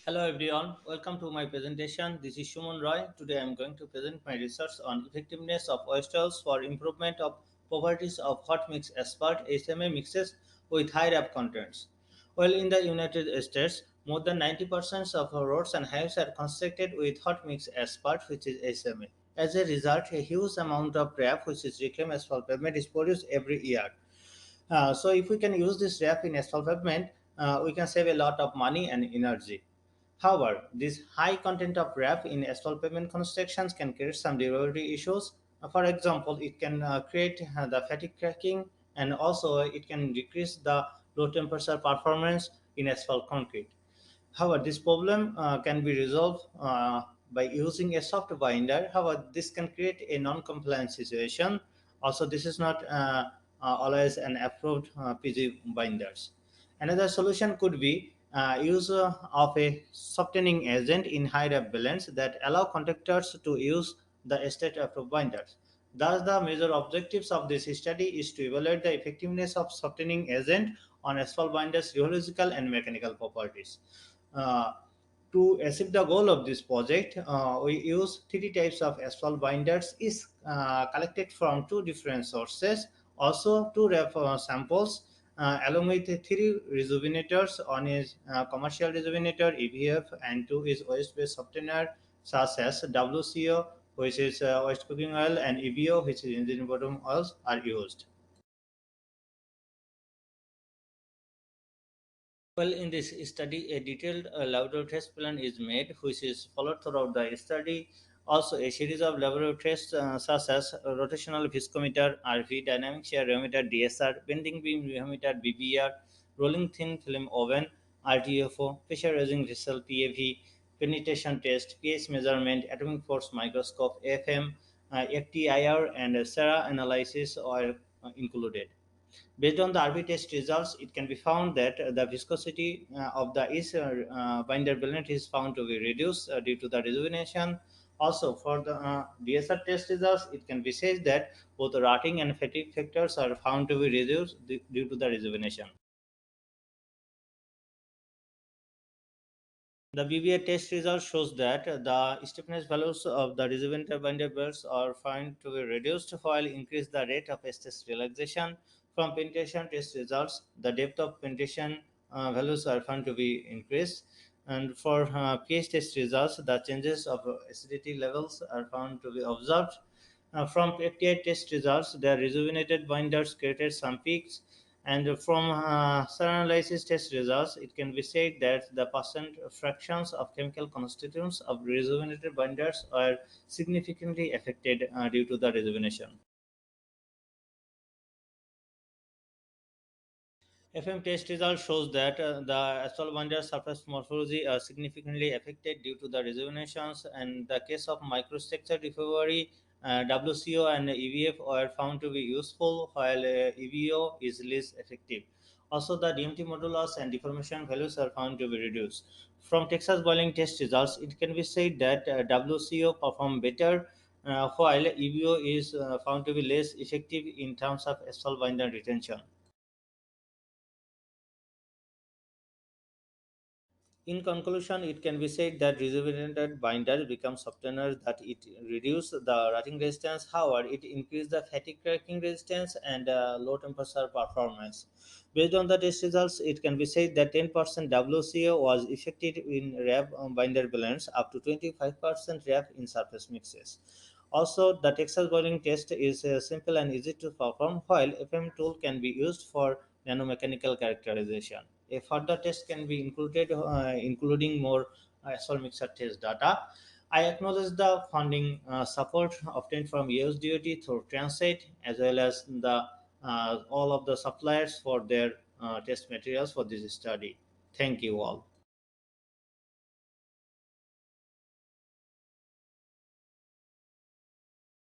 Hello everyone, welcome to my presentation. This is Shumon Roy. Today I am going to present my research on effectiveness of oysters for improvement of properties of hot mix asphalt SMA mixes with high RAP contents. Well, in the United States, more than 90% of our roads and highways are constructed with hot mix asphalt, which is SMA. As a result, a huge amount of RAP, which is reclaimed asphalt pavement, is produced every year. So if we can use this RAP in asphalt pavement, we can save a lot of money and energy. However, this high content of RAP in asphalt pavement constructions can create some durability issues. For example, it can create the fatigue cracking, and also it can decrease the low temperature performance in asphalt concrete. However, this problem can be resolved by using a soft binder. However, this can create a non-compliant situation. Also, this is not always an approved PG binders. Another solution could be use of a softening agent in high rep balance that allow contractors to use the state approved binders. Thus, the major objectives of this study is to evaluate the effectiveness of softening agent on asphalt binders' rheological and mechanical properties. Uh, to achieve the goal of this project, we use three types of asphalt binders is collected from two different sources. Also, two samples along with three rejuvenators. One is commercial rejuvenator EVF, and two is waste-based softener such as WCO, which is waste cooking oil, and EVO, which is engine bottom oils, are used. Well, in this study, a detailed laboratory test plan is made, which is followed throughout the study. Also, a series of laboratory tests such as rotational viscometer (RV), dynamic shear rheometer (DSR), bending beam rheometer (BBR), rolling thin film oven (RTFO), pressure raising vessel (PAV), penetration test, pH measurement, atomic force microscope (FM), FTIR, and SARA analysis are included. Based on the RV test results, it can be found that the viscosity of the east binder balance is found to be reduced due to the rejuvenation. Also, for the DSR test results, it can be said that both the rotting and fatigue factors are found to be reduced due to the rejuvenation. The BBA test result shows that the stiffness values of the rejuvenated binder belts are found to be reduced while increase the rate of stress relaxation. From penetration test results, the depth of penetration values are found to be increased. And for pH test results, the changes of acidity levels are found to be observed. From FTI test results, the rejuvenated binders created some peaks, and from analysis test results, it can be said that the percent fractions of chemical constituents of rejuvenated binders are significantly affected due to the rejuvenation. FM test result shows that the asphalt binder surface morphology are significantly affected due to the rejuvenations, and the case of microstructure recovery, WCO and EVF are found to be useful, while EVO is less effective. Also, the DMT modulus and deformation values are found to be reduced. From Texas boiling test results, it can be said that WCO perform better, while EVO is found to be less effective in terms of asphalt binder retention. In conclusion, it can be said that rejuvenated binders become softeners that it reduce the rotting resistance. However, it increase the fatigue cracking resistance and low temperature performance. Based on the test results, it can be said that 10% WCO was effective in RAV binder balance, up to 25% RAV in surface mixes. Also, the Texas boiling test is simple and easy to perform, while FM tool can be used for nanomechanical characterization. A further test can be included, including more SOL mixer test data. I acknowledge the funding support obtained from USDOT through Transit, as well as the all of the suppliers for their test materials for this study. Thank you all.